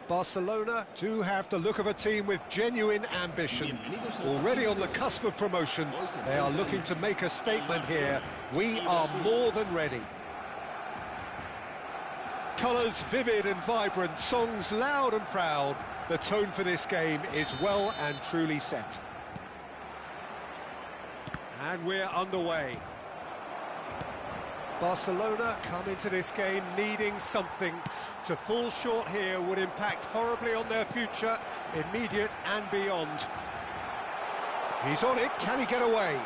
Barcelona do have the look of a team with genuine ambition. Already on the cusp of promotion, they are looking to make a statement here. We are more than ready. Colours vivid and vibrant, songs loud and proud. The tone for this game is well and truly set. And we're underway. Barcelona come into this game needing something. To fall short here would impact horribly on their future, immediate and beyond. He's on it, can he get away?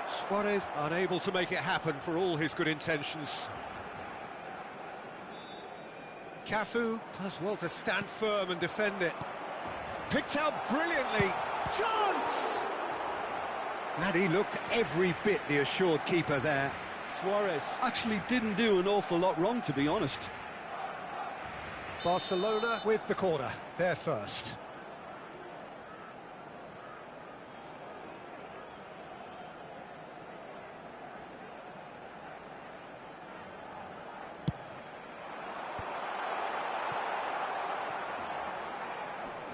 Suarez unable to make it happen for all his good intentions. Cafu does well to stand firm and defend it. Picked out brilliantly. Chance! And he looked every bit the assured keeper there. Suarez actually didn't do an awful lot wrong, to be honest. Barcelona with the corner, they're first.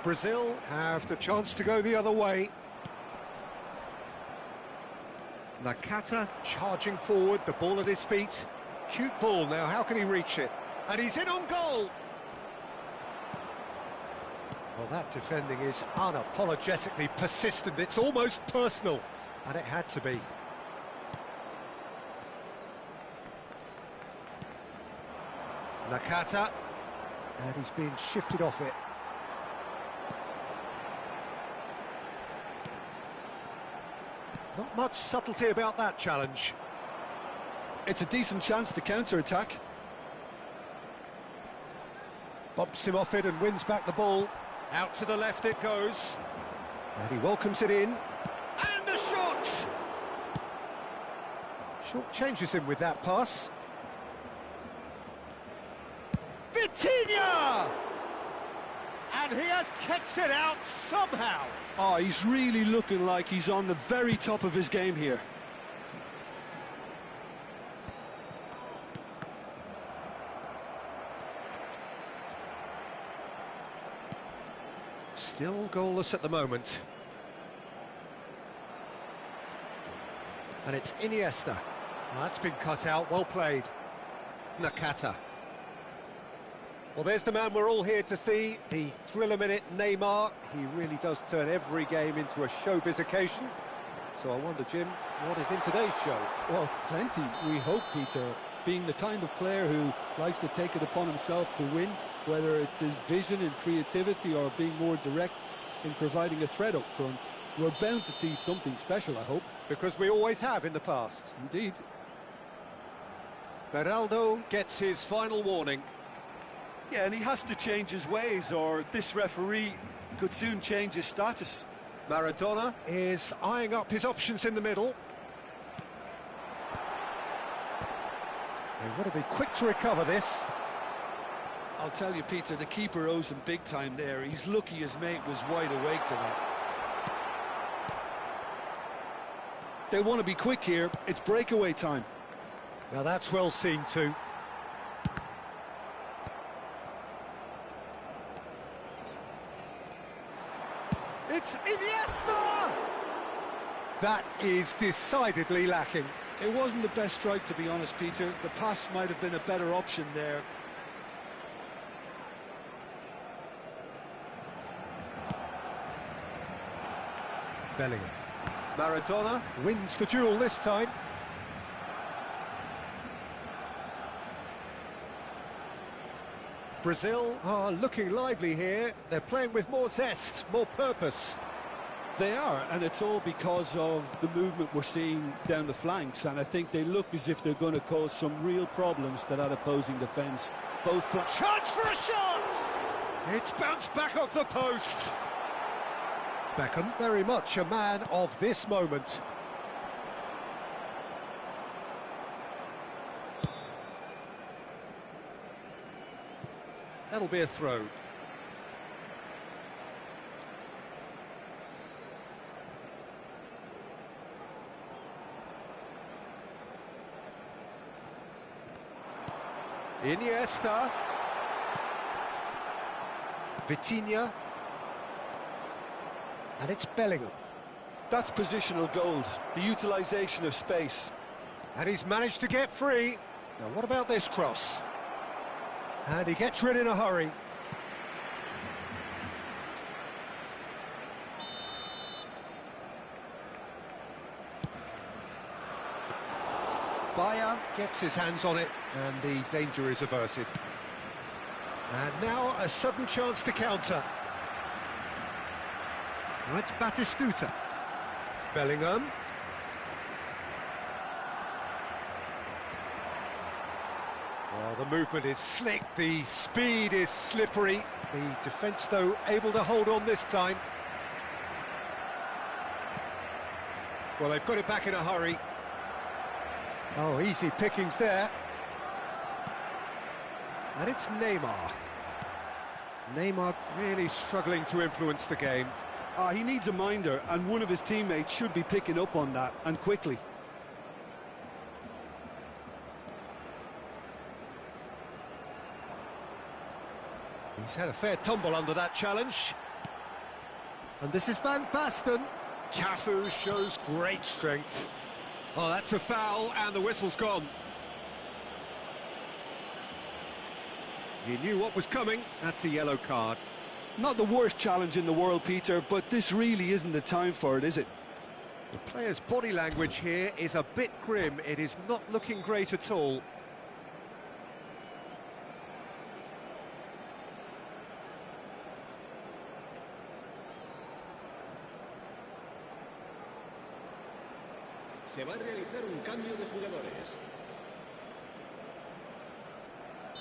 Brazil have the chance to go the other way. Nakata charging forward, the ball at his feet. Cute ball now, how can he reach it? And he's in on goal! Well, that defending is unapologetically persistent, it's almost personal, and it had to be. Nakata, and he's been shifted off it. Not much subtlety about that challenge. It's a decent chance to counter-attack. Bumps him off it and wins back the ball. Out to the left it goes. And he welcomes it in. And a shot! Short changes him with that pass. Vitória! And he has kicked it out somehow. Oh, he's really looking like he's on the very top of his game here. Still goalless at the moment. And it's Iniesta. Well, that's been cut out, well played. Nakata. Well, there's the man we're all here to see, the thriller-minute Neymar. He really does turn every game into a showbiz occasion. So I wonder, Jim, what is in today's show? Well, plenty, we hope, Peter. Being the kind of player who likes to take it upon himself to win, whether it's his vision and creativity or being more direct in providing a threat up front, we're bound to see something special, I hope. Because we always have in the past. Indeed. Beraldo gets his final warning. Yeah, and he has to change his ways, or this referee could soon change his status. Maradona is eyeing up his options in the middle. They want to be quick to recover this. I'll tell you, Peter, the keeper owes him big time there. He's lucky his mate was wide awake to that. They want to be quick here. It's breakaway time. Now that's well seen too. It's Iniesta! That is decidedly lacking. It wasn't the best strike, to be honest, Peter. The pass might have been a better option there. Bellingham. Maradona wins the duel this time. Brazil are looking lively here. They're playing with more zest, more purpose. They are, and it's all because of the movement we're seeing down the flanks, and I think they look as if they're going to cause some real problems to that opposing defence. Both chance for a shot! It's bounced back off the post. Beckham, very much a man of this moment. That'll be a throw. Iniesta. Vitinha. And it's Bellingham. That's positional gold, the utilisation of space. And he's managed to get free. Now what about this cross? And he gets rid in a hurry. Bayer gets his hands on it, and the danger is averted. And now a sudden chance to counter. Now it's Batistuta. Bellingham. Well, the movement is slick, the speed is slippery. The defence, though, able to hold on this time. Well, they've got it back in a hurry. Oh, easy pickings there. And it's Neymar. Neymar really struggling to influence the game. He needs a minder, and one of his teammates should be picking up on that, and quickly. He's had a fair tumble under that challenge. And this is Van Basten. Cafu shows great strength. Oh, that's a foul, and the whistle's gone. He knew what was coming. That's a yellow card. Not the worst challenge in the world, Peter, but this really isn't the time for it, is it? The player's body language here is a bit grim. It is not looking great at all. Se va a realizar un cambio de jugadores.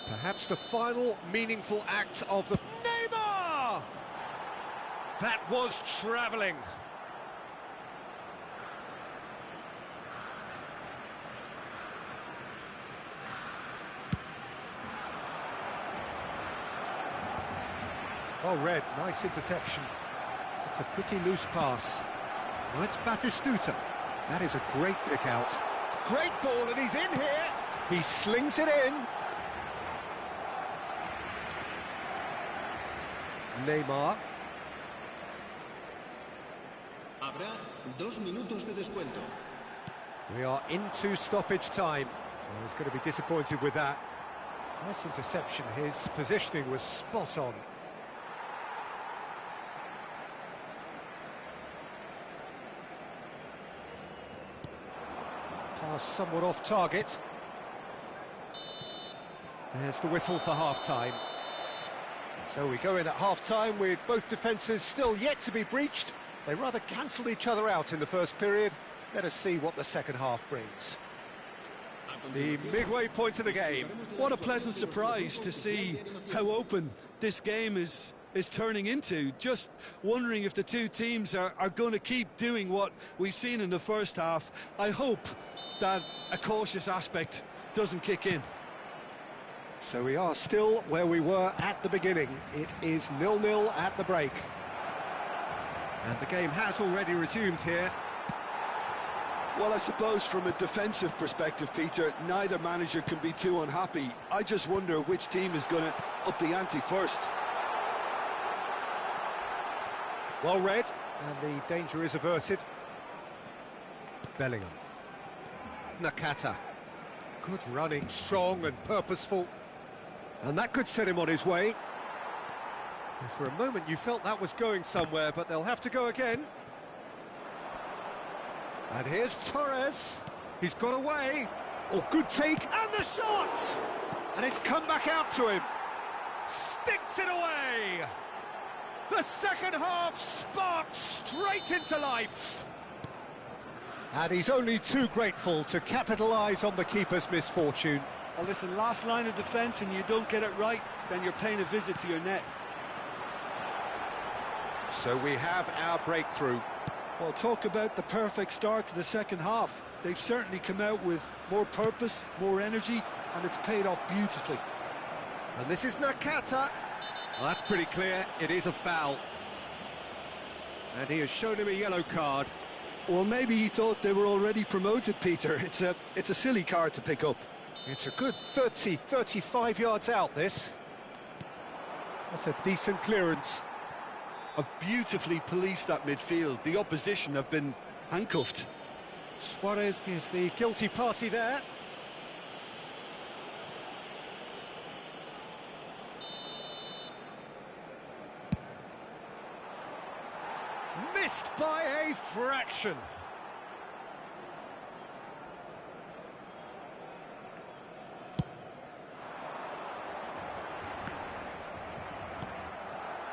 Perhaps the final meaningful act of the... Neymar! That was travelling. Oh, Red, nice interception. It's a pretty loose pass. Now it's Batistuta. That is a great pick out. Great ball, and he's in here. He slings it in. Neymar. Habrá 2 minutos de descuento. We are into stoppage time. Well, he's going to be disappointed with that. Nice interception. His positioning was spot on. Pass somewhat off target. There's the whistle for half-time. So we go in at half-time with both defences still yet to be breached. They rather cancelled each other out in the first period. Let us see what the second half brings. The midway point of the game. What a pleasant surprise to see how open this game is turning into. Just wondering if the two teams are going to keep doing what we've seen in the first half. I hope that a cautious aspect doesn't kick in. So we are still where we were at the beginning. It is 0-0 at the break. And the game has already resumed here. Well, I suppose from a defensive perspective, Peter, neither manager can be too unhappy. I just wonder which team is going to up the ante first. Well read, and the danger is averted. Bellingham. Nakata. Good running, strong and purposeful. And that could set him on his way. And for a moment you felt that was going somewhere, but they'll have to go again. And here's Torres. He's got away. Oh, good take, and the shot! And it's come back out to him. Sticks it away! The second half sparks straight into life. And he's only too grateful to capitalise on the keeper's misfortune. Well, listen, last line of defence and you don't get it right, then you're paying a visit to your net. So we have our breakthrough. Well, talk about the perfect start to the second half. They've certainly come out with more purpose, more energy, and it's paid off beautifully. And this is Nakata. Well, that's pretty clear. It is a foul. And he has shown him a yellow card. Well, maybe he thought they were already promoted, Peter. It's a silly card to pick up. It's a good 30, 35 yards out, this. That's a decent clearance. Have beautifully policed that midfield. The opposition have been handcuffed. Suarez is the guilty party there. Missed by a fraction.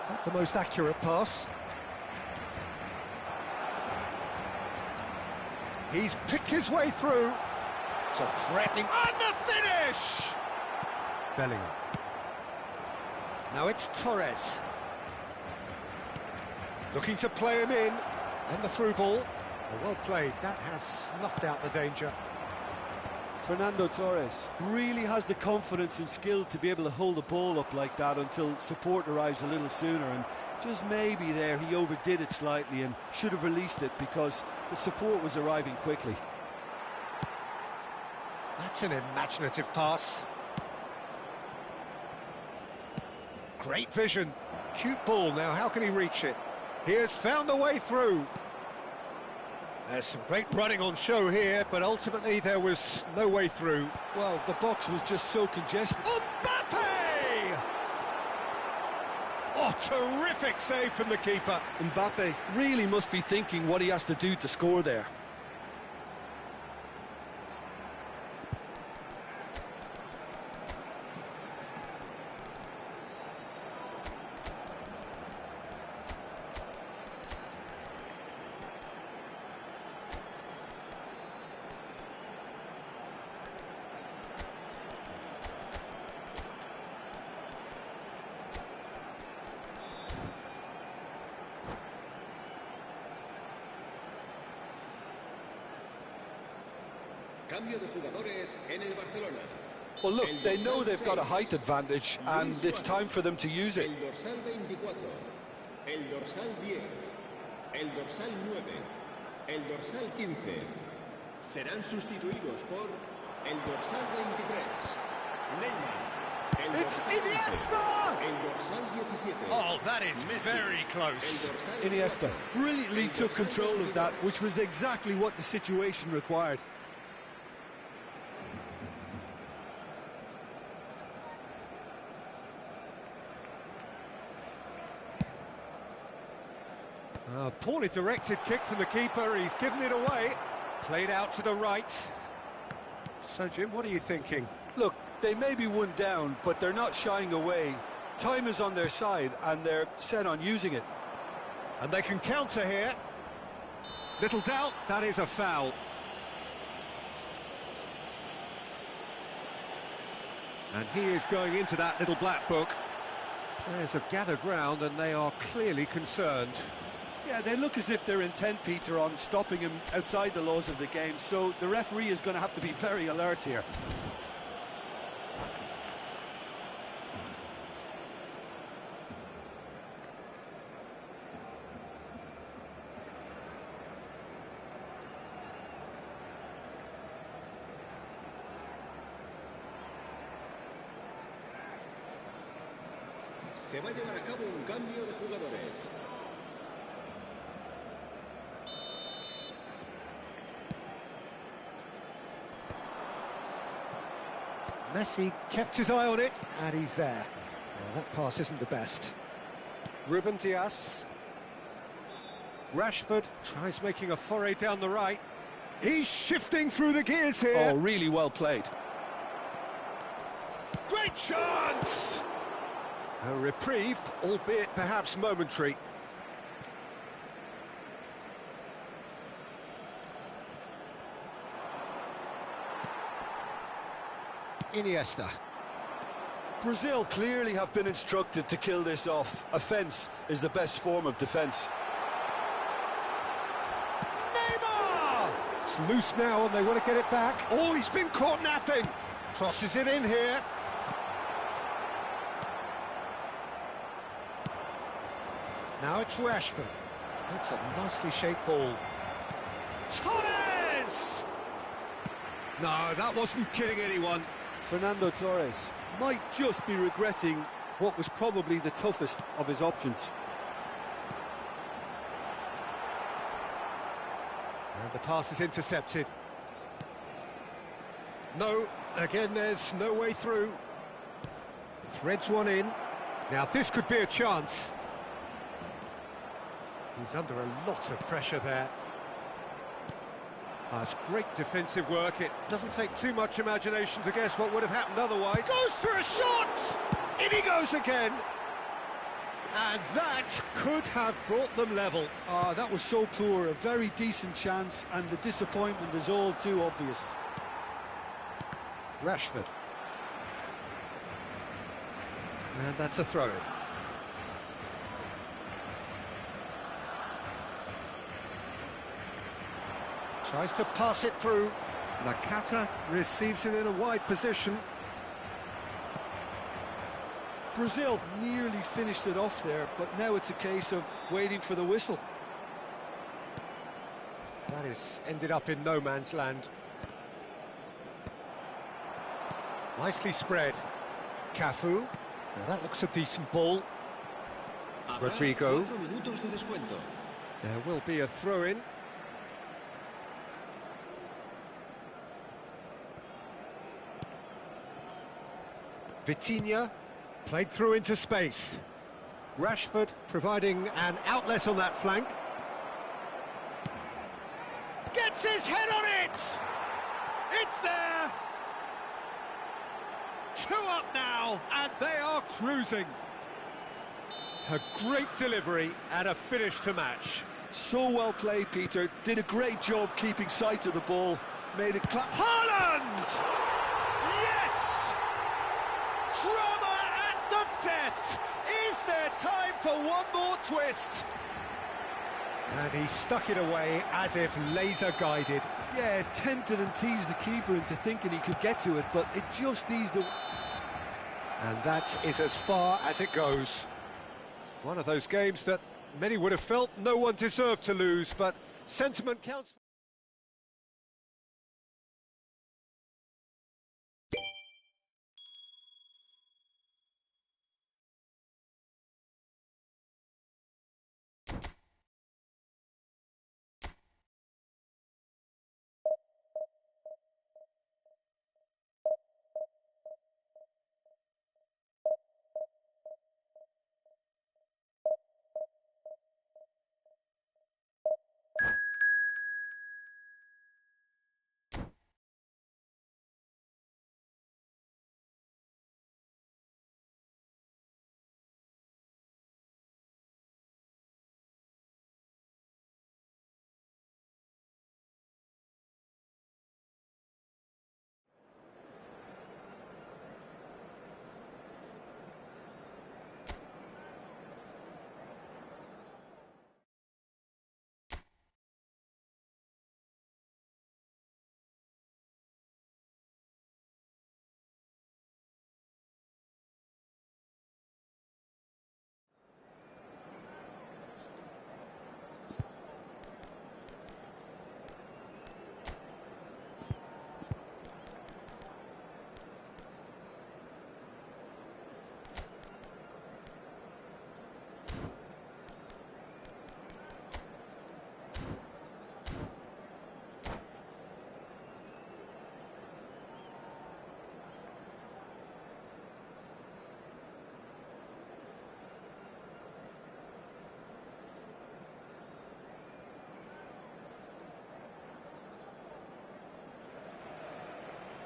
Not the most accurate pass. He's picked his way through. It's a threatening... And the finish! Bellingham. Now it's Torres. Looking to play him in. And the through ball. Well played. That has snuffed out the danger. Fernando Torres really has the confidence and skill to be able to hold the ball up like that until support arrives a little sooner, and just maybe there he overdid it slightly and should have released it because the support was arriving quickly. That's an imaginative pass. Great vision. Cute ball. Now how can he reach it? He has found the way through. There's some great running on show here, but ultimately there was no way through. Well, the box was just so congested. Mbappe! Oh, terrific save from the keeper. Mbappe really must be thinking what he has to do to score there. Cambio de jugadores en el Barcelona. Well, look, they know they've got a height advantage, and it's time for them to use it. El dorsal 24, el dorsal 10, el dorsal 9, el dorsal 15. Serán sustituidos por el dorsal 23, Neymar. El It's dorsal 11, Iniesta! el dorsal 17. Oh, that is very close. El dorsal Iniesta 14, brilliantly el took dorsal control of 22. that, which was exactly what the situation required. Poorly directed kick from the keeper, he's given it away. Played out to the right. So, Jim, what are you thinking? Look, they may be one down, but they're not shying away. Time is on their side, and they're set on using it. And they can counter here. Little doubt, that is a foul. And he is going into that little black book. Players have gathered round and they are clearly concerned. Yeah, they look as if they're intent, Peter, on stopping him outside the laws of the game, so the referee is going to have to be very alert here. Se va a llevar a cabo un cambio de jugadores. Messi kept his eye on it, and he's there. Well, that pass isn't the best. Ruben Dias. Rashford tries making a foray down the right. He's shifting through the gears here. Oh, really well played. Great chance! A reprieve, albeit perhaps momentary. Iniesta. Brazil clearly have been instructed to kill this off. Offence is the best form of defence. Neymar! It's loose now and they want to get it back. Oh, he's been caught napping. Crosses it in here. Now it's Rashford. That's a nicely shaped ball. Torres! No, that wasn't kidding anyone. Fernando Torres might just be regretting what was probably the toughest of his options. And the pass is intercepted. No, again there's no way through. Threads one in. Now this could be a chance. He's under a lot of pressure there. It's great defensive work. It doesn't take too much imagination to guess what would have happened otherwise. Goes for a shot! In he goes again! And that could have brought them level. That was so poor, a very decent chance, and the disappointment is all too obvious. Rashford. And that's a throw-in. Tries to pass it through. Nakata receives it in a wide position. Brazil nearly finished it off there, but now it's a case of waiting for the whistle. That is ended up in no man's land. Nicely spread. Cafu. Now that looks a decent ball. Rodrigo. There will be a throw-in. Vitinha, played through into space. Rashford providing an outlet on that flank. Gets his head on it! It's there! 2 up now, and they are cruising. A great delivery and a finish to match. So well played, Peter. Did a great job keeping sight of the ball. Made it clap. Haaland! Yes! Drama at the death! Is there time for one more twist? And he stuck it away as if laser-guided. Yeah, tempted and teased the keeper into thinking he could get to it, but it just eased the... And that is as far as it goes. One of those games that many would have felt no one deserved to lose, but sentiment counts.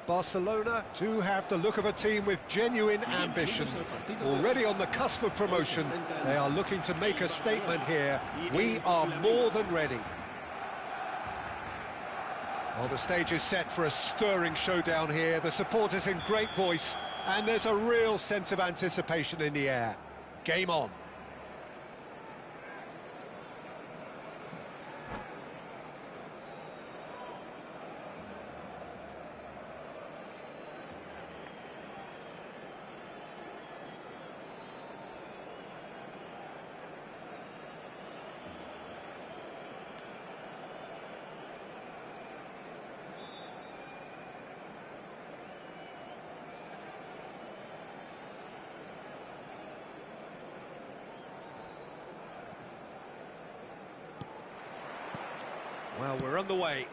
Barcelona do have the look of a team with genuine ambition. Already on the cusp of promotion, they are looking to make a statement here. We are more than ready. Well, the stage is set for a stirring showdown here. The supporters in great voice, and there's a real sense of anticipation in the air. Game on. Well, we're on the way.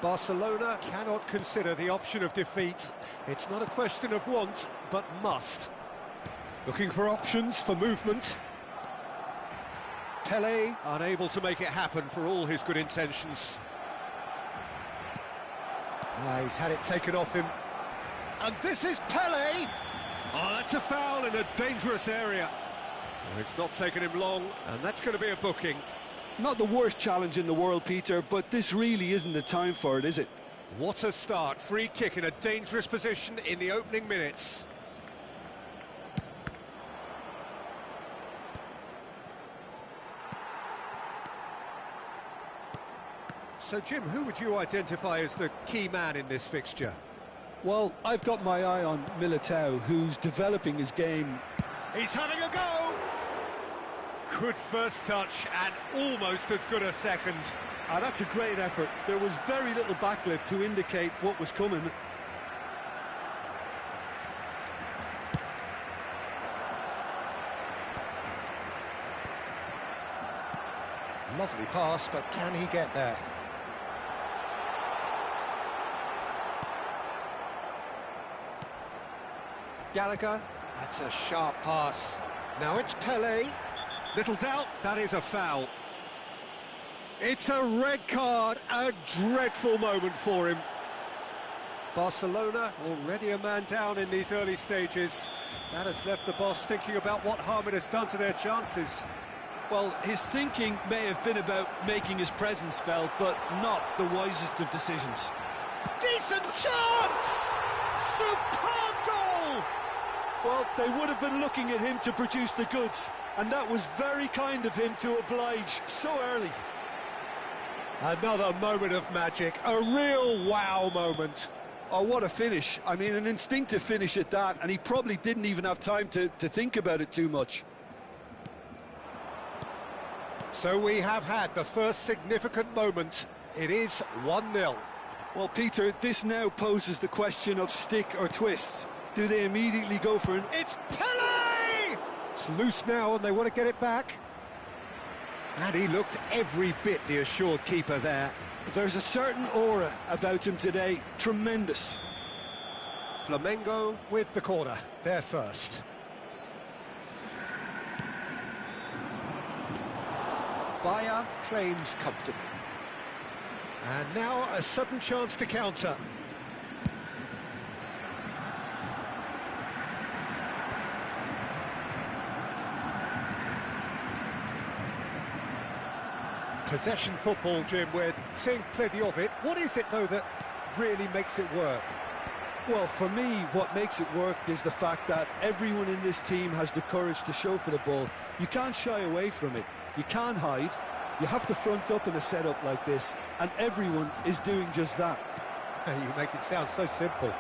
Barcelona cannot consider the option of defeat. It's not a question of want, but must. Looking for options for movement. Pelé unable to make it happen for all his good intentions. He's had it taken off him. And this is Pelé! Oh, that's a foul in a dangerous area. Well, it's not taken him long, and that's going to be a booking. Not the worst challenge in the world, Peter, but this really isn't the time for it, is it? What a start. Free kick in a dangerous position in the opening minutes. So, Jim, who would you identify as the key man in this fixture? Well, I've got my eye on Militao, who's developing his game. He's having a go! Good first touch and almost as good a second. That's a great effort. There was very little backlift to indicate what was coming. Lovely pass, but can he get there? Gallagher, that's a sharp pass. Now it's Pelé. Little doubt, that is a foul. It's a red card, a dreadful moment for him. Barcelona already a man down in these early stages. That has left the boss thinking about what harm it has done to their chances. Well, his thinking may have been about making his presence felt, but not the wisest of decisions. Decent chance! Superb goal! Well, they would have been looking at him to produce the goods, and that was very kind of him to oblige so early. Another moment of magic, a real wow moment. Oh, what a finish. I mean, an instinctive finish at that, and he probably didn't even have time to think about it too much. So we have had the first significant moment. It is 1-0. Well, Peter, this now poses the question of stick or twist. Do they immediately go for it? It's Pelé! It's loose now and they want to get it back. And he looked every bit the assured keeper there. There's a certain aura about him today. Tremendous. Flamengo with the corner. They're first. Bayer claims comfortably. And now a sudden chance to counter. Possession football, Jim, we're seeing plenty of it. What is it, though, that really makes it work? Well, for me, what makes it work is the fact that everyone in this team has the courage to show for the ball. You can't shy away from it. You can't hide. You have to front up in a setup like this, and everyone is doing just that. You make it sound so simple.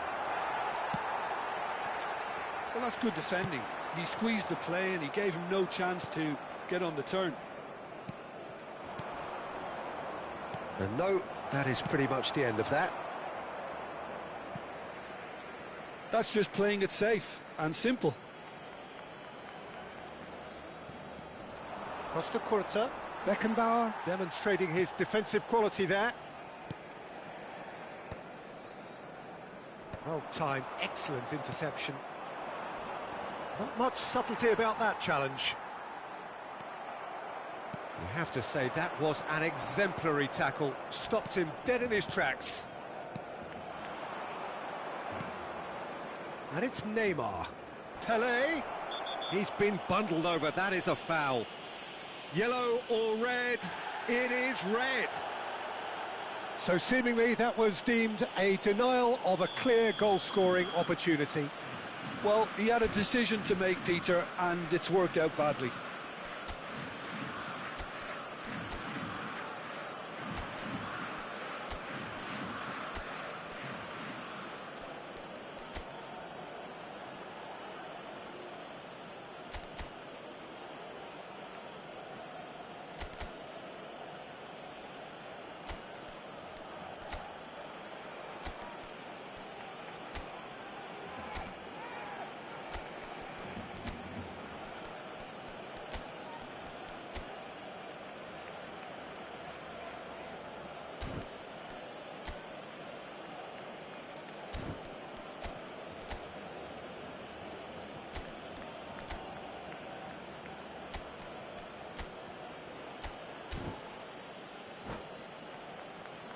Well, that's good defending. He squeezed the play and he gave him no chance to get on the turn. And no, that is pretty much the end of that. That's just playing it safe and simple. Costa Curta, Beckenbauer demonstrating his defensive quality there. Well timed, excellent interception. Not much subtlety about that challenge. You have to say that was an exemplary tackle. Stopped him dead in his tracks. And it's Neymar. Pelé. He's been bundled over. That is a foul. Yellow or red? It is red. So seemingly that was deemed a denial of a clear goal-scoring opportunity. Well, he had a decision to make, Peter, and it's worked out badly.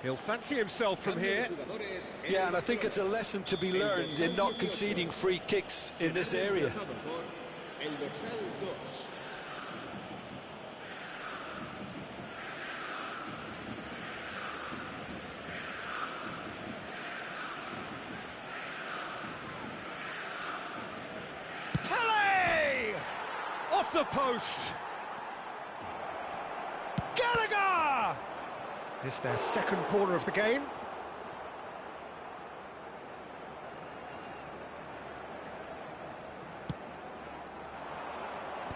He'll fancy himself from here. Yeah, and I think it's a lesson to be learned in not conceding free kicks in this area. Pele! Off the post! Gallagher! It's their second corner of the game.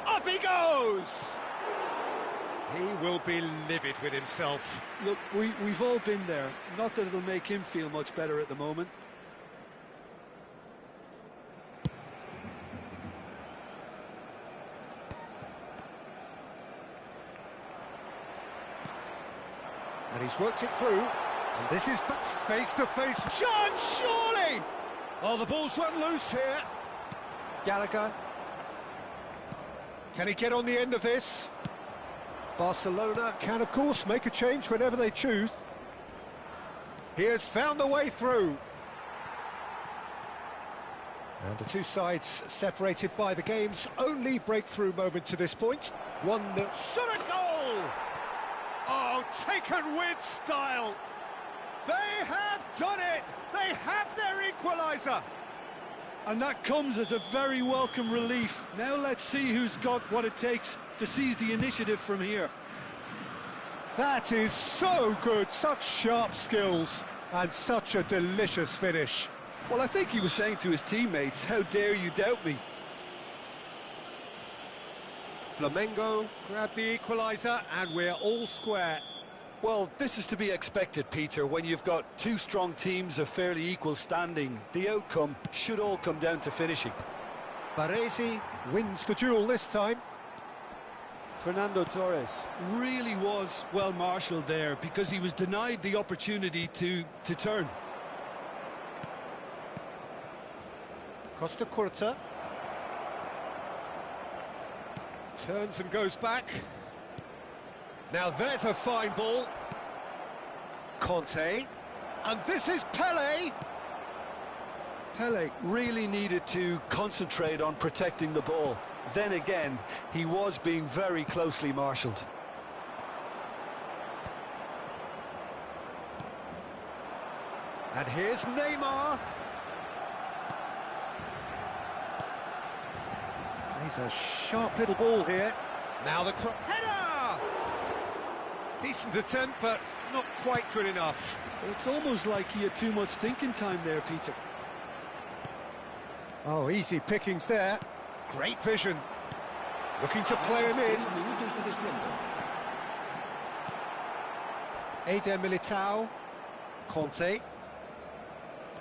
Up he goes! He will be livid with himself. Look, we've all been there. Not that it'll make him feel much better at the moment. And he's worked it through. And this is face-to-face chance, surely! Oh, the ball's run loose here. Gallagher. Can he get on the end of this? Barcelona can, of course, make a change whenever they choose. He has found the way through. And the two sides separated by the game's only breakthrough moment to this point. One that shot a goal! Oh, taken with style! They have done it! They have their equaliser! And that comes as a very welcome relief. Now let's see who's got what it takes to seize the initiative from here. That is so good, such sharp skills, and such a delicious finish. Well, I think he was saying to his teammates, how dare you doubt me? Flamengo grab the equaliser, and we're all square. Well, this is to be expected, Peter. When you've got two strong teams of fairly equal standing, the outcome should all come down to finishing. Baresi wins the duel this time. Fernando Torres. Really was well marshalled there because he was denied the opportunity to turn. Costa Curta. Turns and goes back. Now there's a fine ball. Conte. And this is Pele. Pele really needed to concentrate on protecting the ball. Then again, he was being very closely marshalled. And here's Neymar. Plays a sharp little ball here. Now the header! Decent attempt, but not quite good enough. It's almost like he had too much thinking time there, Peter. Oh, easy pickings there. Great vision. Looking to play him in. Eder Militao. Conte.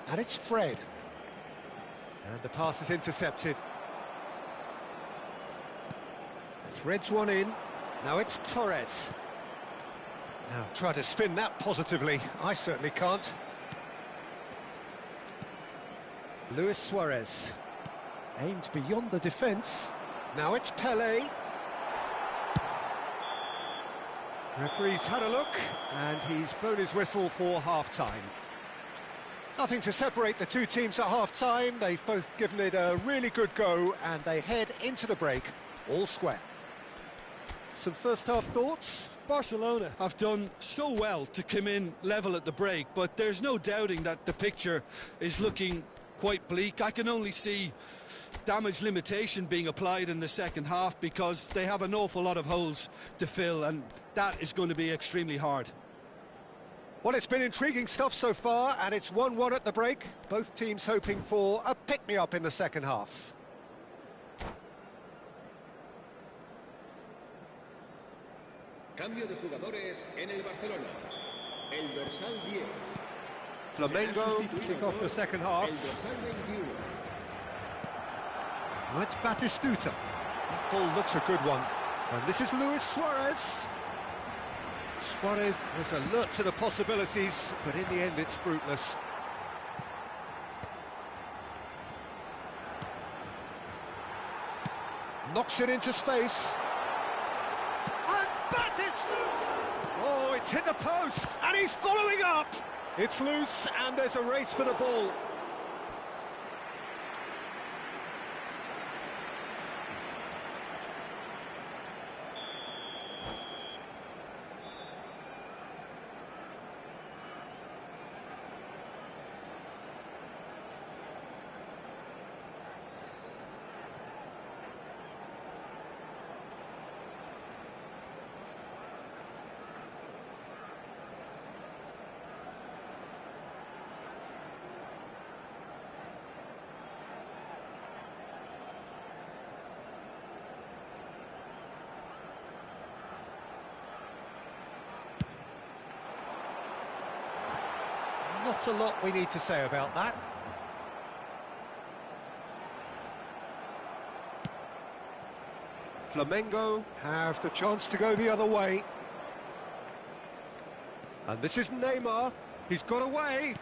And it's Fred. And the pass is intercepted. Threads one in. Now it's Torres. Now try to spin that positively. I certainly can't. Luis Suarez. Aimed beyond the defence. Now it's Pele. Referee's had a look, and he's blown his whistle for half-time. Nothing to separate the two teams at half-time. They've both given it a really good go, and they head into the break all square. Some first-half thoughts? Barcelona have done so well to come in level at the break, but there's no doubting that the picture is looking quite bleak. I can only see damage limitation being applied in the second half because they have an awful lot of holes to fill, and that is going to be extremely hard. Well, it's been intriguing stuff so far, and it's 1-1 at the break. Both teams hoping for a pick-me-up in the second half. Cambio de jugadores en el Barcelona. El dorsal 10. Flamengo kick off the second half. El dorsal 21. Well, it's Batistuta. That ball looks a good one. And this is Luis Suarez. Suarez was alert to the possibilities, but in the end it's fruitless. Knocks it into space. And Batistuta! Oh, it's It's hit the post, and he's following up. It's loose, and there's a race for the ball. Not a lot we need to say about that. Flamengo have the chance to go the other way. And this is Neymar. He's got away.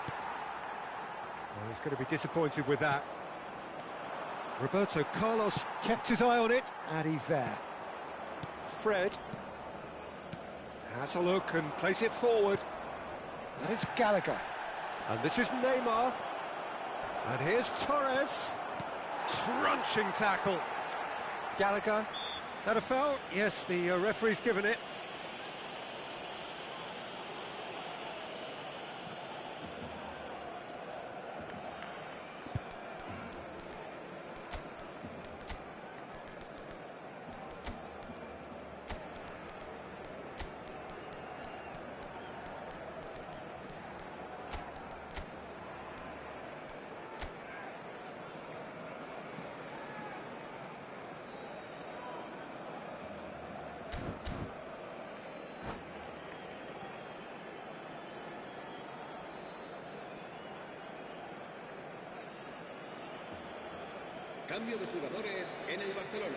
Oh, he's going to be disappointed with that. Roberto Carlos kept his eye on it, and he's there. Fred has a look and plays it forward. That is Gallagher. And this is Neymar. And here's Torres. Crunching tackle. Gallagher. That a foul? Yes, the referee's given it. Cambio de jugadores en el Barcelona.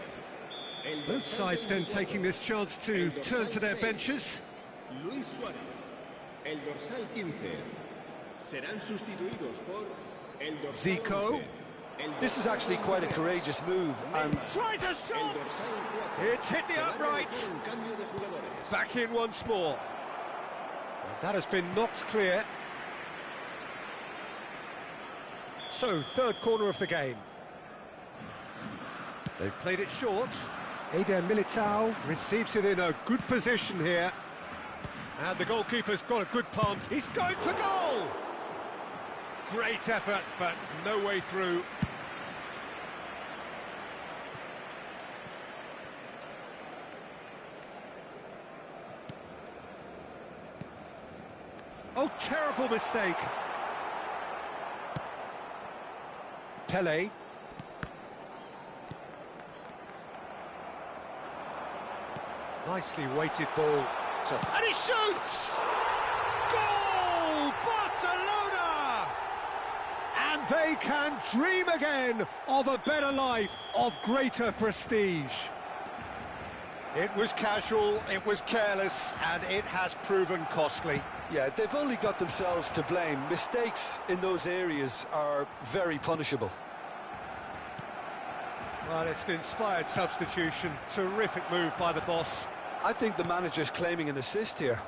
Both sides then taking this chance to turn to their benches. Luis Suárez, el dorsal 15. Serán sustituidos por el dorsal Zico. 11. This is actually quite a courageous move, and Tries a El shot! dorsal 4. It's hit the Se va a upright. realizar un cambio de jugadores. Back in once more. That has been knocked clear. So, third corner of the game. They've played it short. Eder Militao receives it in a good position here. And the goalkeeper's got a good punt. He's going for goal! Great effort, but no way through. Oh, terrible mistake. Pele. Nicely weighted ball. And he shoots! Goal! Barcelona! And they can dream again of a better life, of greater prestige. It was casual, it was careless, and it has proven costly. yeah, they've only got themselves to blame. Mistakes in those areas are very punishable. Well, it's an inspired substitution. Terrific move by the boss. I think the manager's claiming an assist here.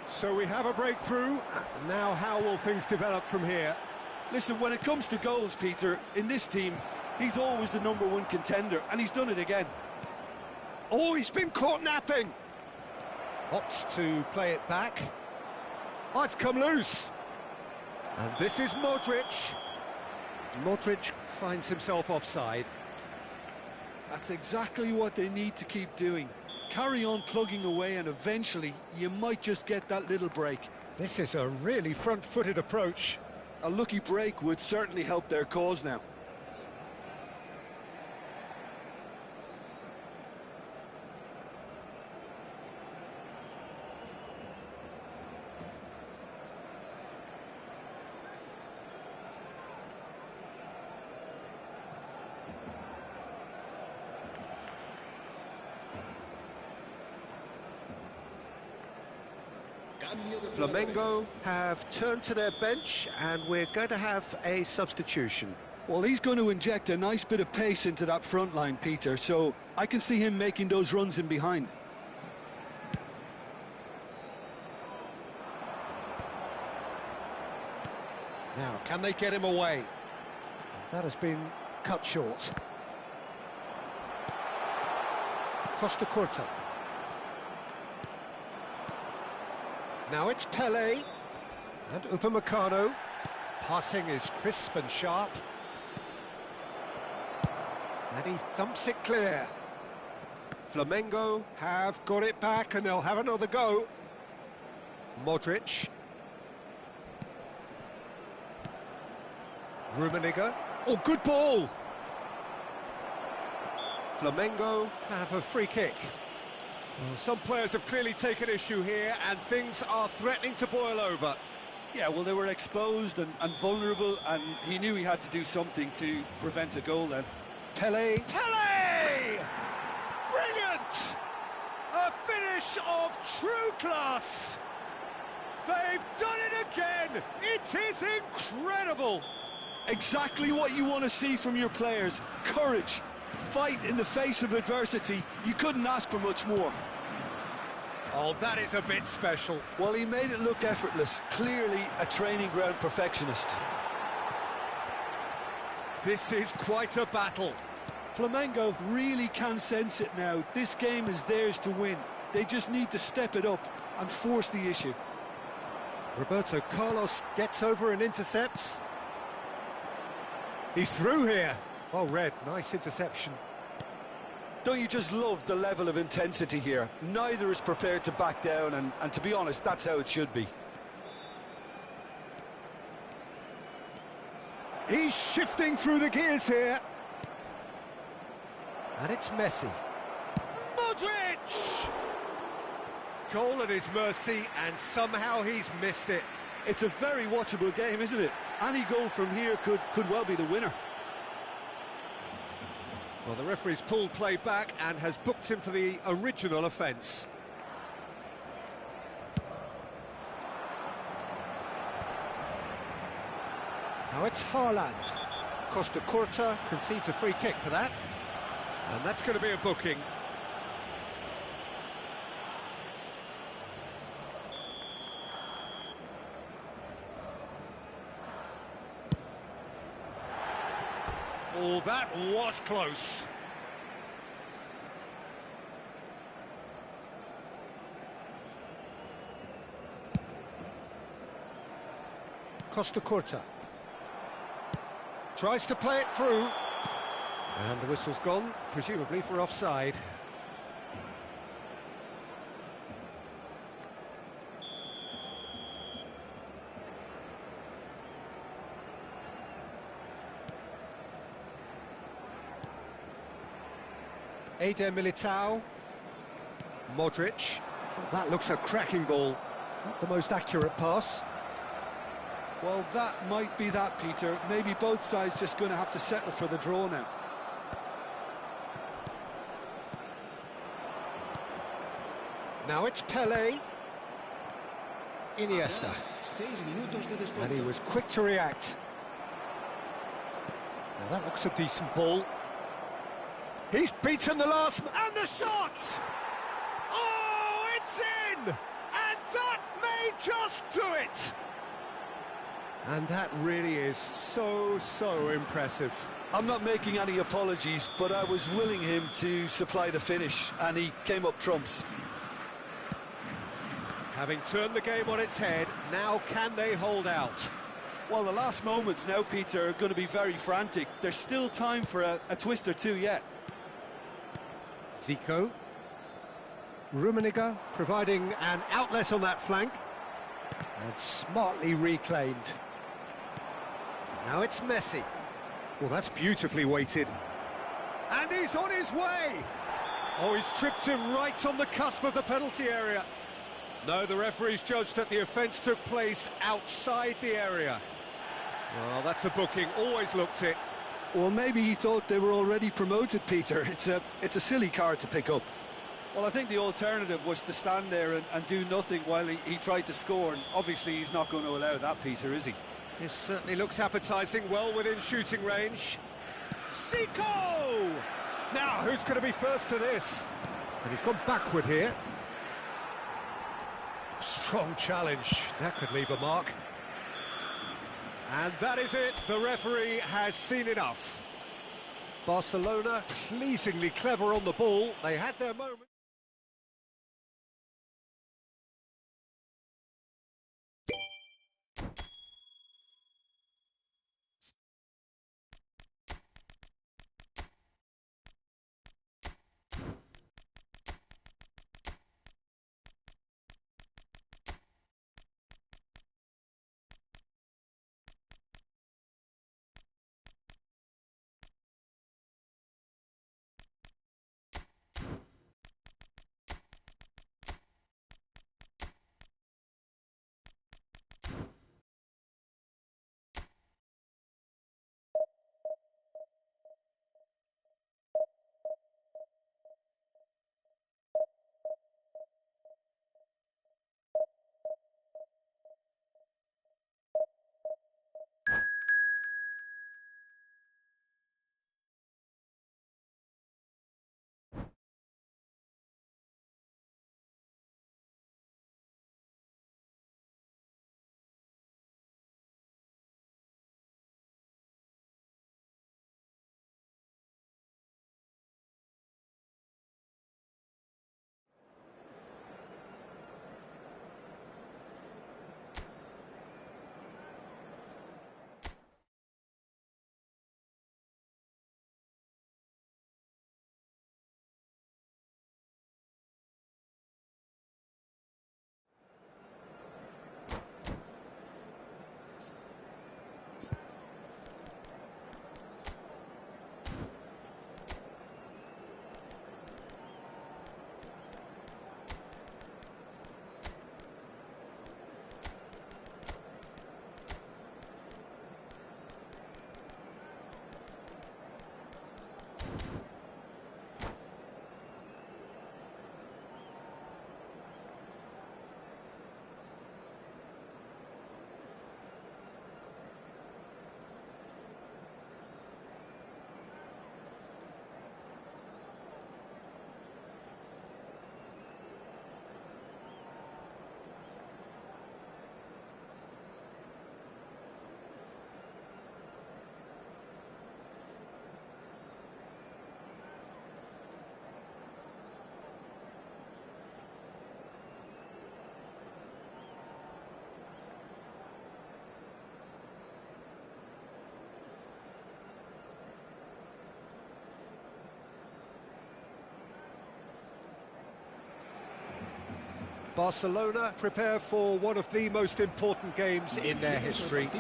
So we have a breakthrough. Now how will things develop from here? Listen, when it comes to goals, Peter, in this team, he's always the #1 contender, and he's done it again. Oh, he's been caught napping. Opts to play it back. Oh, it's come loose. And this is Modric. Modric finds himself offside. That's exactly what they need to keep doing. Carry on plugging away, and eventually you might just get that little break. This is a really front-footed approach. A lucky break would certainly help their cause now. Flamengo have turned to their bench, and we're going to have a substitution. Well, he's going to inject a nice bit of pace into that front line, Peter, so I can see him making those runs in behind. Now, can they get him away? That has been cut short. Costa Curta. Now it's Pele. And Upamecano. Passing is crisp and sharp. And he thumps it clear. Flamengo have got it back and they'll have another go. Modric. Rummenigge. Oh, good ball! Flamengo have a free kick. Well, some players have clearly taken issue here and things are threatening to boil over. Yeah, well, they were exposed and vulnerable, and he knew he had to do something to prevent a goal then. Pele. Pele! Brilliant! A finish of true class! They've done it again! It is incredible! Exactly what you want to see from your players. Courage, fight in the face of adversity. You couldn't ask for much more. Oh, that is a bit special. Well, he made it look effortless. Clearly a training ground perfectionist. This is quite a battle. Flamengo really can sense it now. This game is theirs to win. They just need to step it up and force the issue. Roberto Carlos gets over and intercepts. He's through here. Well read, nice interception. Don't you just love the level of intensity here? Neither is prepared to back down, and to be honest, that's how it should be. He's shifting through the gears here. And it's Messi. Modric! Goal at his mercy, and somehow he's missed it. It's a very watchable game, isn't it? Any goal from here could well be the winner. Well, the referee's pulled play back and has booked him for the original offence. Now it's Haaland. Costa Curta concedes a free kick for that. And that's going to be a booking. Oh, that was close. Costa Curta. Tries to play it through. And the whistle's gone, presumably for offside. Eder Militao. Modric. Well, that looks a cracking ball. Not the most accurate pass. Well, that might be that, Peter. Maybe both sides just going to have to settle for the draw now. Now it's Pele. Iniesta. And he was quick to react. Now that looks a decent ball. He's beaten the last... And the shot! Oh, it's in! And that may just do it! And that really is so impressive. I'm not making any apologies, but I was willing him to supply the finish, and he came up trumps. Having turned the game on its head, now can they hold out? Well, the last moments now, Peter, are going to be very frantic. There's still time for a twist or two yet. Zico. Rummenigge providing an outlet on that flank. And smartly reclaimed. Now it's Messi. Well, that's beautifully weighted. And he's on his way! Oh, he's tripped him right on the cusp of the penalty area. No, the referee's judged that the offence took place outside the area. Well, that's a booking, always looked it. Well, maybe he thought they were already promoted, Peter. It's a silly card to pick up. Well, I think the alternative was to stand there and do nothing while he tried to score, and obviously he's not going to allow that, Peter, is he? This certainly looks appetising, well within shooting range. Zico! Now, who's going to be first to this? And he's gone backward here. Strong challenge, that could leave a mark. And that is it, the referee has seen enough. Barcelona pleasingly clever on the ball, they had their moment. Barcelona prepare for one of the most important games in their history.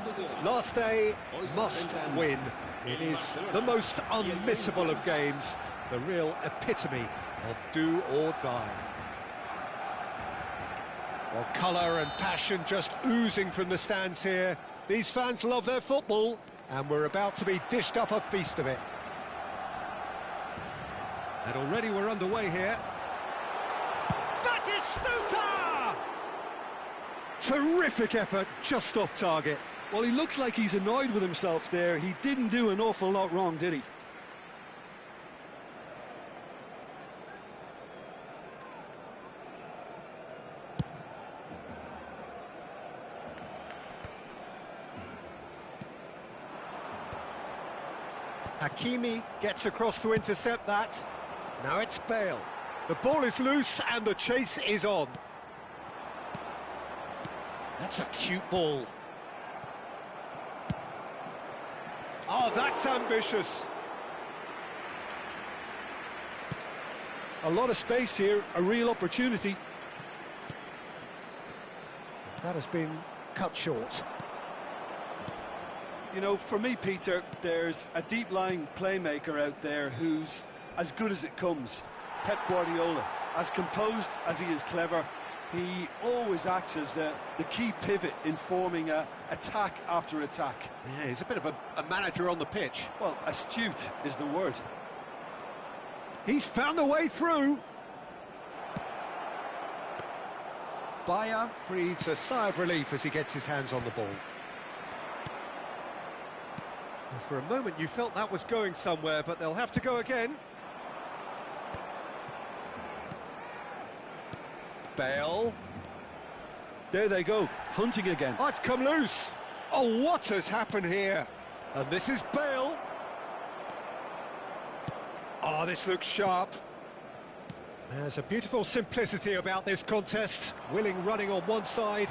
Last day, must win. It is the most unmissable of games, the real epitome of do or die. Well, colour and passion just oozing from the stands here. These fans love their football, and we're about to be dished up a feast of it. And already we're underway here. Stuta! Terrific effort, just off target. Well, he looks like he's annoyed with himself there. He didn't do an awful lot wrong, did he? Hakimi gets across to intercept that. Now it's Bale. The ball is loose and the chase is on. That's a cute ball. Oh, that's ambitious. A lot of space here, a real opportunity. That has been cut short. You know, for me, Peter, there's a deep-lying playmaker out there who's as good as it comes. Pep Guardiola, as composed as he is clever, he always acts as the key pivot in forming attack after attack. Yeah, he's a bit of a manager on the pitch. Well, astute is the word. He's found a way through. Bayer breathes a sigh of relief as he gets his hands on the ball. For a moment you felt that was going somewhere, but they'll have to go again. Bale. There they go, hunting again. Oh, it's come loose. Oh, what has happened here? And this is Bale. Oh, this looks sharp. There's a beautiful simplicity about this contest. Willing running on one side,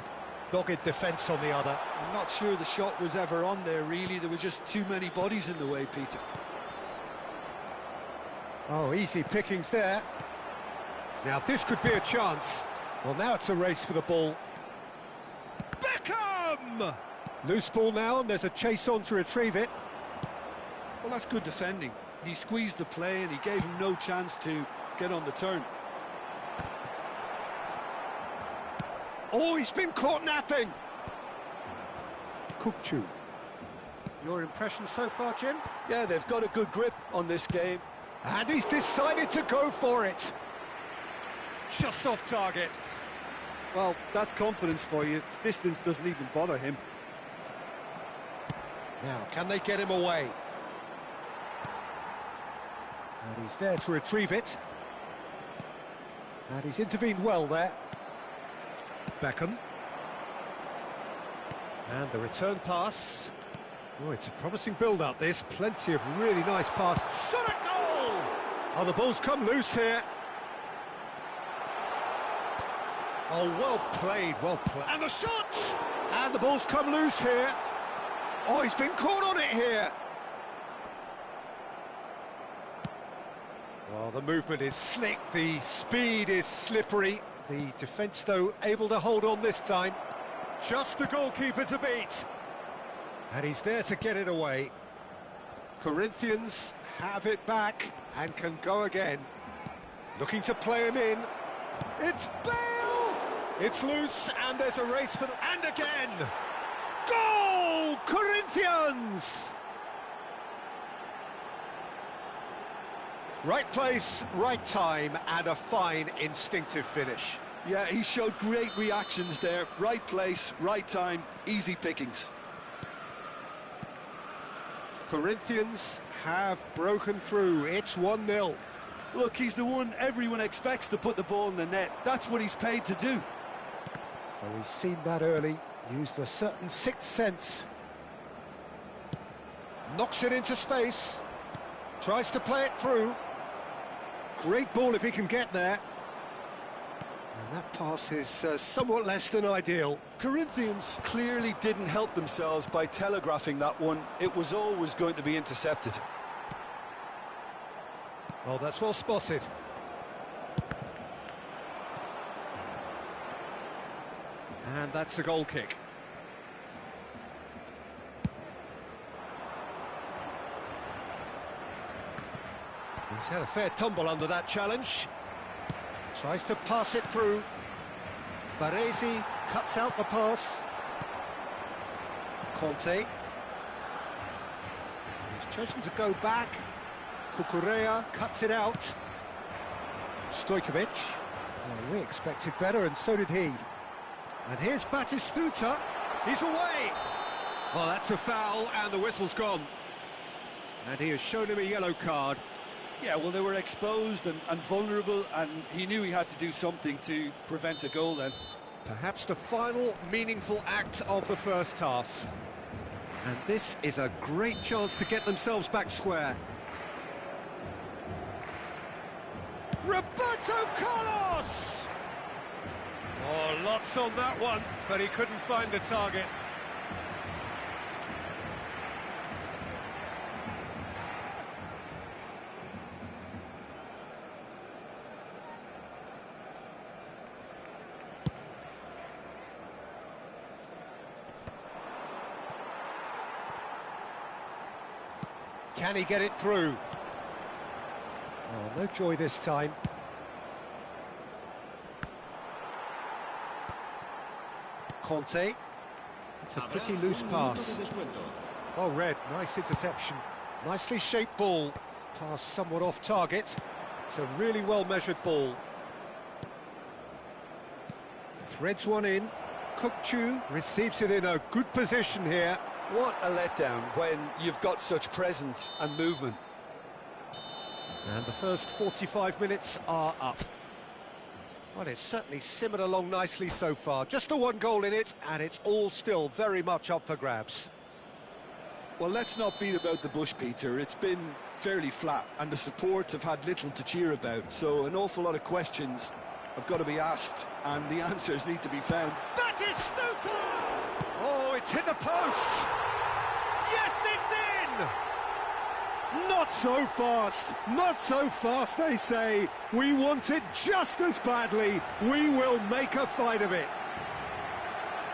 dogged defence on the other. I'm not sure the shot was ever on there, really. There were just too many bodies in the way, Peter. Oh, easy pickings there. Now, this could be a chance. Well, now it's a race for the ball. Beckham! Loose ball now, and there's a chase on to retrieve it. Well, that's good defending. He squeezed the play and he gave him no chance to get on the turn. Oh, he's been caught napping. Kukçu. Your impression so far, Jim? Yeah, they've got a good grip on this game. And he's decided to go for it. Just off target. Well, that's confidence for you. Distance doesn't even bother him. Now, can they get him away? And he's there to retrieve it. And he's intervened well there. Beckham. And the return pass. Oh, it's a promising build-up, this. Plenty of really nice passes. Shot at goal! Oh, the ball's come loose here. Oh, well played, well played. And the shot! And the ball's come loose here. Oh, he's been caught on it here. Well, the movement is slick, the speed is slippery. The defence, though, able to hold on this time. Just the goalkeeper to beat. And he's there to get it away. Corinthians have it back and can go again. Looking to play him in. It's Bale! It's loose, and there's a race for them. And again! Goal! Corinthians! Right place, right time, and a fine instinctive finish. Yeah, he showed great reactions there. Right place, right time, easy pickings. Corinthians have broken through. It's 1-0. Look, he's the one everyone expects to put the ball in the net. That's what he's paid to do. Well, he's seen that early, used a certain sixth sense. Knocks it into space, tries to play it through. Great ball if he can get there. And that pass is somewhat less than ideal. Corinthians clearly didn't help themselves by telegraphing that one. It was always going to be intercepted. Oh, that's well spotted. And that's a goal kick. He's had a fair tumble under that challenge. Tries to pass it through. Baresi cuts out the pass. Conte. He's chosen to go back. Cucurella cuts it out. Stojkovic. Well, we expected better, and so did he. And here's Batistuta. He's away. Well, that's a foul, and the whistle's gone. And he has shown him a yellow card. Yeah, well, they were exposed and vulnerable, and he knew he had to do something to prevent a goal then. Perhaps the final meaningful act of the first half. And this is a great chance to get themselves back square. Roberto Carlos! Oh, lots on that one, but he couldn't find the target. Can he get it through? Oh, no joy this time. Conte. It's a pretty loose pass. Well read, nice interception. Nicely shaped ball. Pass somewhat off target. It's a really well-measured ball. Threads one in. Kukçu receives it in a good position here. What a letdown when you've got such presence and movement. And the first 45 minutes are up. Well, it's certainly simmered along nicely so far. Just the one goal in it, and it's all still very much up for grabs. Well, let's not beat about the bush, Peter. It's been fairly flat, and the support have had little to cheer about. So an awful lot of questions have got to be asked, and the answers need to be found. Batistuta! Oh, it's hit the post! Yes, it's in! Not so fast, they say. We want it just as badly. We will make a fight of it.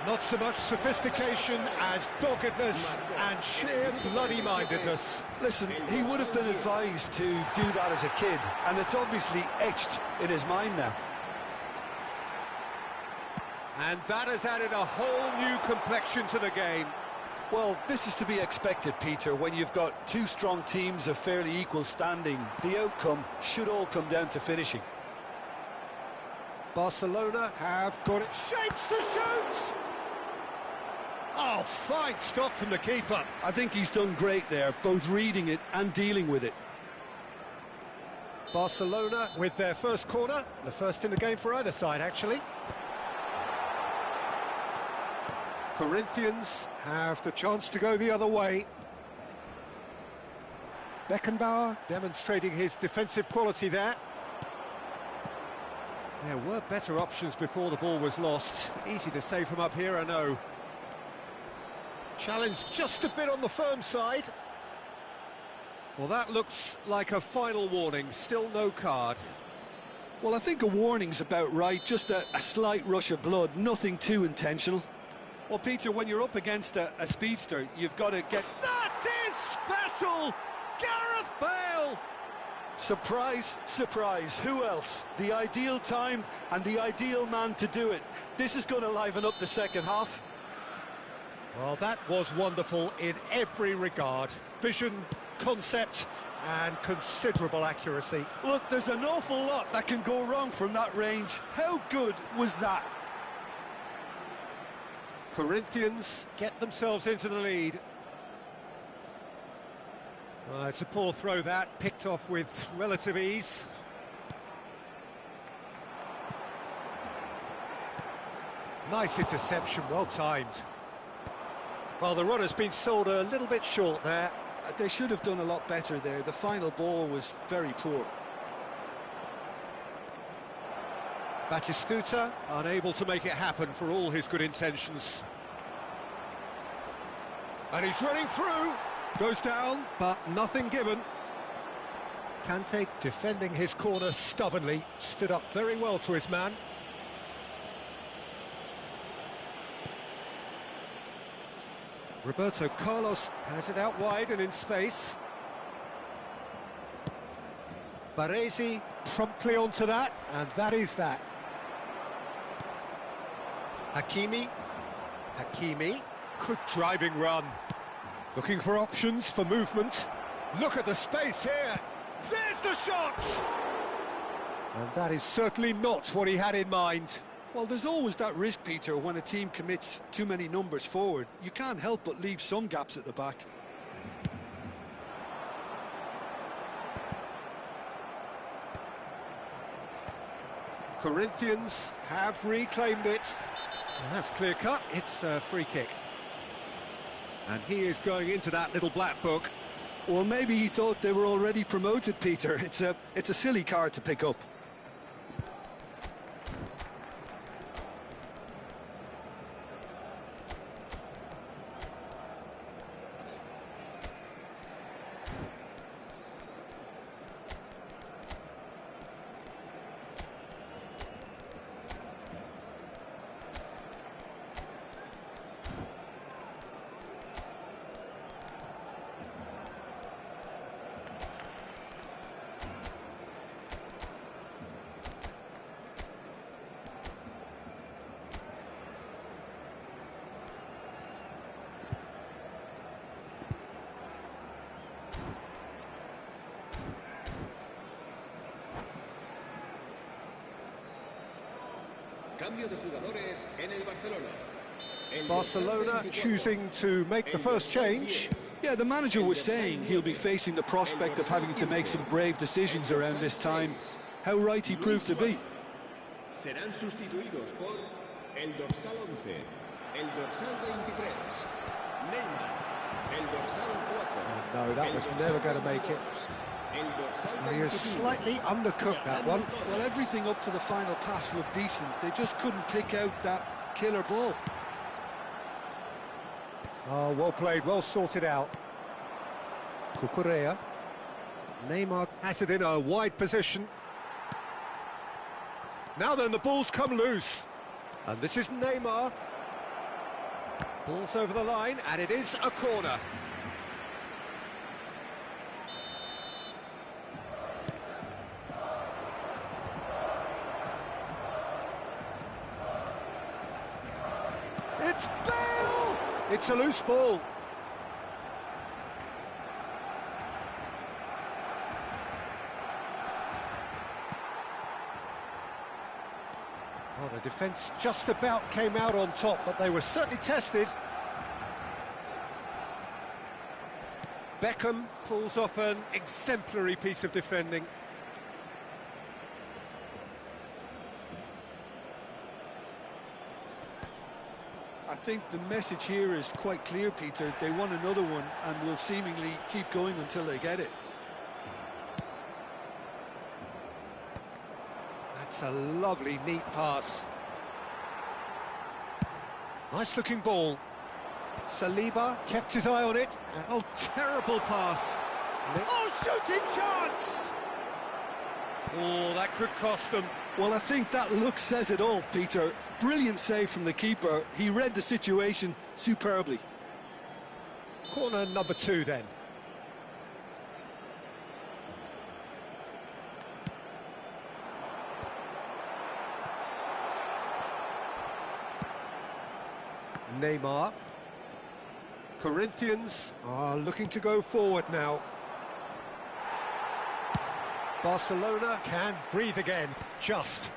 Not so much sophistication as doggedness and sheer bloody-mindedness. Listen, he would have been advised to do that as a kid, and it's obviously etched in his mind now. And that has added a whole new complexion to the game. Well, this is to be expected, Peter, when you've got two strong teams of fairly equal standing. The outcome should all come down to finishing. Barcelona have got it. Shapes to shoot! Oh, fine stop from the keeper. I think he's done great there, both reading it and dealing with it. Barcelona with their first corner, the first in the game for either side, actually. Corinthians have the chance to go the other way. Beckenbauer demonstrating his defensive quality there. There were better options before the ball was lost. Easy to save from up here, I know. Challenge just a bit on the firm side. Well, that looks like a final warning. Still no card. Well, I think a warning's about right. Just a slight rush of blood, nothing too intentional. Well, Peter, when you're up against a speedster, you've got to get... That is special! Gareth Bale! Surprise, surprise, who else? The ideal time and the ideal man to do it. This is going to liven up the second half. Well, that was wonderful in every regard. Vision, concept, and considerable accuracy. Look, there's an awful lot that can go wrong from that range. How good was that? Corinthians get themselves into the lead. It's a poor throw that, picked off with relative ease. Nice interception, well timed. Well, the run has been sold a little bit short there. They should have done a lot better there. The final ball was very poor. Batistuta unable to make it happen for all his good intentions. And he's running through. Goes down, but nothing given. Kante defending his corner stubbornly. Stood up very well to his man. Roberto Carlos has it out wide and in space. Baresi promptly onto that, and that is that. Hakimi. Good driving run. Looking for options for movement. Look at the space here. There's the shot! And that is certainly not what he had in mind. Well, there's always that risk, Peter, when a team commits too many numbers forward. You can't help but leave some gaps at the back. Corinthians have reclaimed it. And that's clear cut. It's a free kick. And he is going into that little black book. Well, maybe he thought they were already promoted, Peter. It's a silly card to pick up. Cambio de jugadores en el Barcelona. Barcelona choosing to make the first change. Yeah, the manager was saying he'll be facing the prospect of having to make some brave decisions around this time. How right he proved to be. Serán sustituidos por el dorsal 11, el dorsal 23, Neymar, el dorsal 4. No, that was never going to make it. He has slightly undercooked that one. Well, everything up to the final pass looked decent. They just couldn't pick out that killer ball. Oh, well played, well sorted out. Cucurella. Neymar has it in a wide position. Now then, the ball's come loose. And this is Neymar. Ball's over the line, and it is a corner. It's Bale! It's a loose ball. Well, the defence just about came out on top, but they were certainly tested. Beckham pulls off an exemplary piece of defending. I think the message here is quite clear, Peter. They want another one and will seemingly keep going until they get it. That's a lovely, neat pass. Nice-looking ball. Saliba kept his eye on it. Oh, terrible pass. Oh, shooting chance! Oh, that could cost them. Well, I think that look says it all, Peter. Brilliant save from the keeper. He read the situation superbly. Corner number 2 then. Neymar. Corinthians are looking to go forward now. Barcelona can breathe again, just.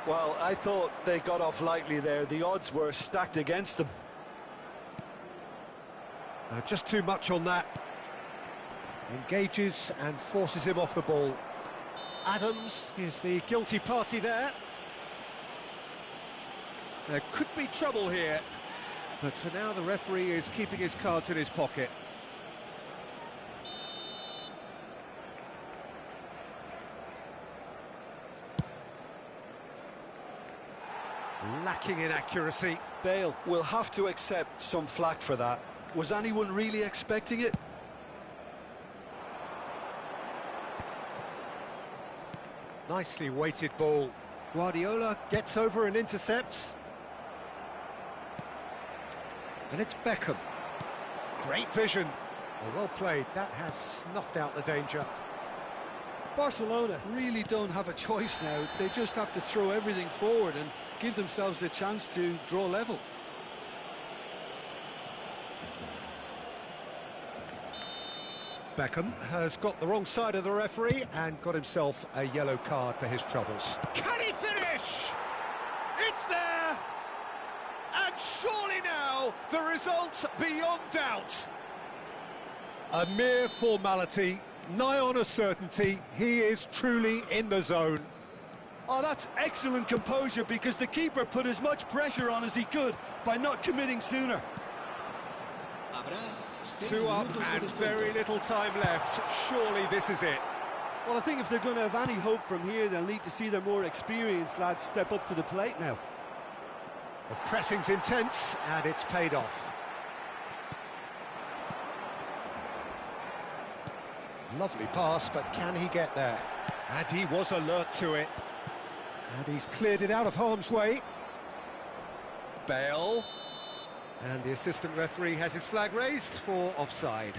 Well, I thought they got off lightly there. The odds were stacked against them. Just too much on that. Engages and forces him off the ball. Adams is the guilty party there. There could be trouble here, but for now the referee is keeping his cards in his pocket. Lacking in accuracy. Bale will have to accept some flack for that. Was anyone really expecting it? Nicely weighted ball. Guardiola gets over and intercepts. And it's Beckham. Great vision. Well played. That has snuffed out the danger. Barcelona really don't have a choice now. They just have to throw everything forward and give themselves a chance to draw level. Beckham has got the wrong side of the referee and got himself a yellow card for his troubles. Can he finish? It's there! And surely now, the result's beyond doubt. A mere formality, nigh on a certainty. He is truly in the zone. Oh, that's excellent composure, because the keeper put as much pressure on as he could by not committing sooner. 2 up and very little time left. Surely this is it. Well, I think if they're going to have any hope from here, they'll need to see their more experienced lads step up to the plate now. The pressing's intense and it's paid off. Lovely pass, but can he get there? And he was alert to it. And he's cleared it out of harm's way. Bale. And the assistant referee has his flag raised for offside.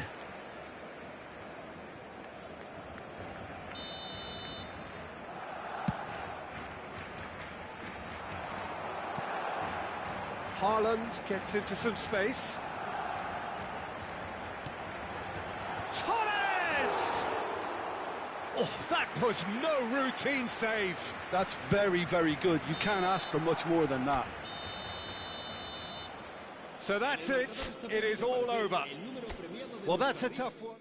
Haaland gets into some space. Torres! Oh, that was no routine save. That's very, very good. You can't ask for much more than that. So that's it. It is all over. Well, that's a tough one.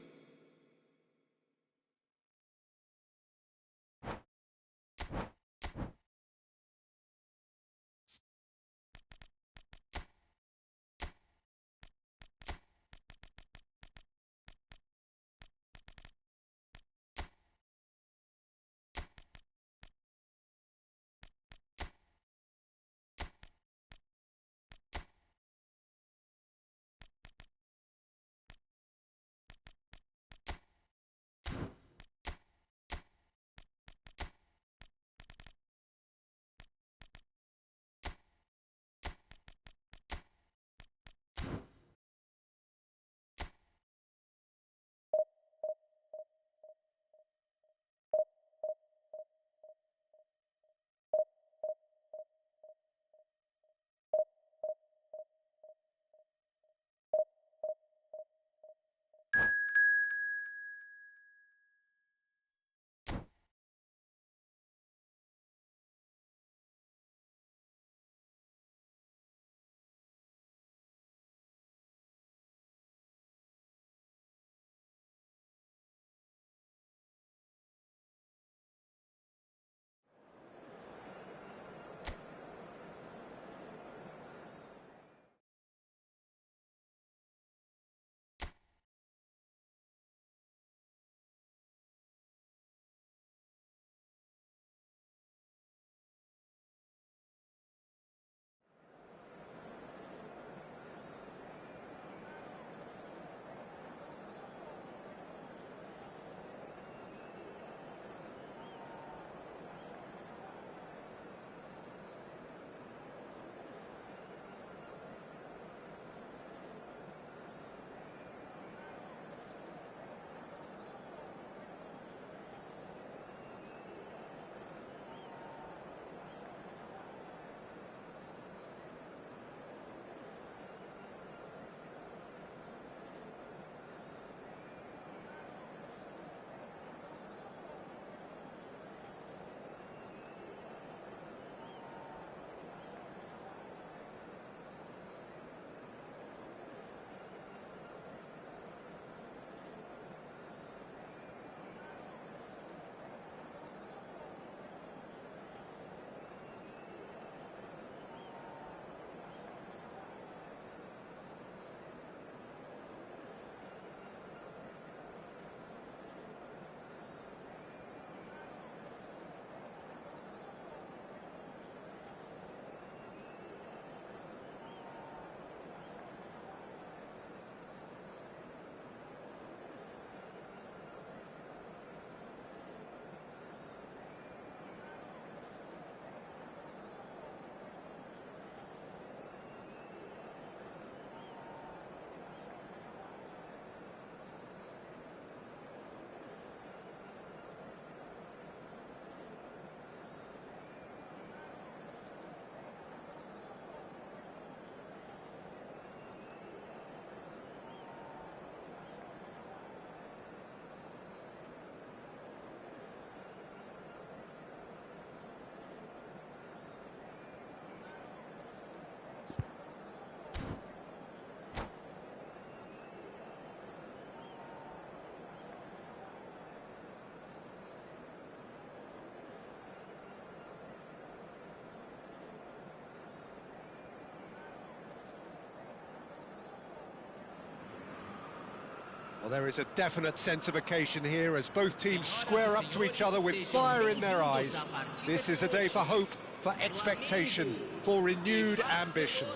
Well, there is a definite sense of occasion here as both teams square up to each other with fire in their eyes. This is a day for hope, for expectation, for renewed ambition.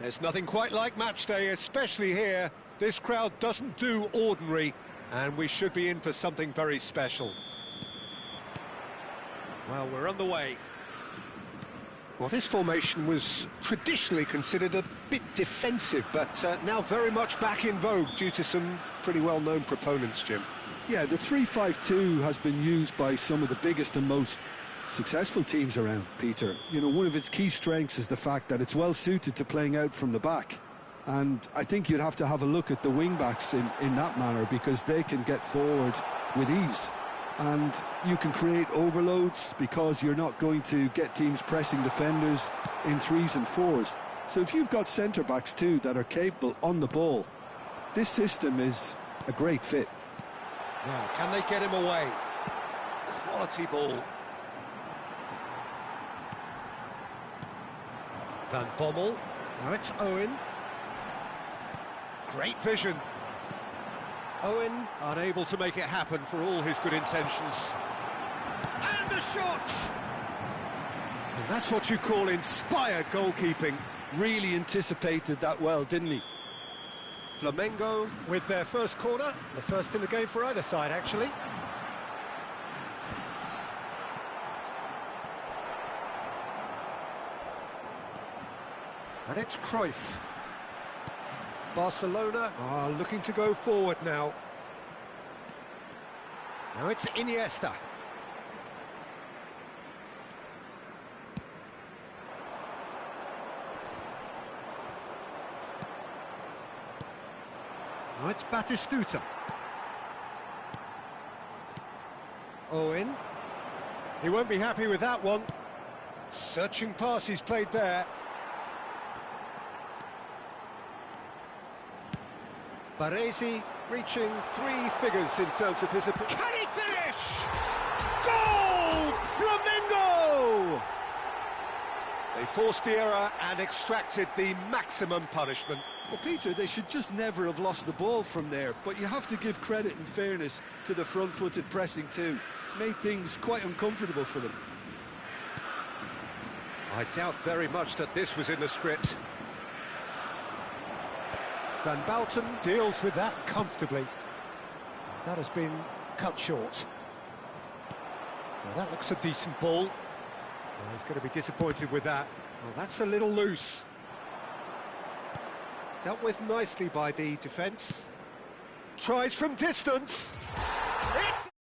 There's nothing quite like match day, especially here. This crowd doesn't do ordinary, and we should be in for something very special. Well, we're on the way. Well, this formation was traditionally considered a bit defensive, but now very much back in vogue due to some pretty well-known proponents, Jim. Yeah, the 3-5-2 has been used by some of the biggest and most successful teams around, Peter. You know, one of its key strengths is the fact that it's well suited to playing out from the back. And I think you'd have to have a look at the wing-backs in that manner, because they can get forward with ease. and you can create overloads because you're not going to get teams pressing defenders in 3s and 4s. So if you've got centre-backs too that are capable on the ball, this system is a great fit. Now, can they get him away? Quality ball. Van Bommel. Now it's Owen. Great vision. Owen unable to make it happen for all his good intentions. And a shot! And that's what you call inspired goalkeeping. Really anticipated that well, didn't he? Flamengo with their first corner, the first in the game for either side, actually. And it's Cruyff. Barcelona are looking to go forward now. Now it's Iniesta. Now it's Batistuta. Owen. He won't be happy with that one. Searching pass he's played there. Baresi reaching 3 figures in terms of his... Can he finish? Goal! Flamengo! They forced the error and extracted the maximum punishment. Well, Peter, they should just never have lost the ball from there, but you have to give credit and fairness to the front-footed pressing too. Made things quite uncomfortable for them. I doubt very much that this was in the script. Van Bouten deals with that comfortably. That has been cut short. Well, that looks a decent ball. Well, he's going to be disappointed with that. Well, that's a little loose. Dealt with nicely by the defence. Tries from distance. It's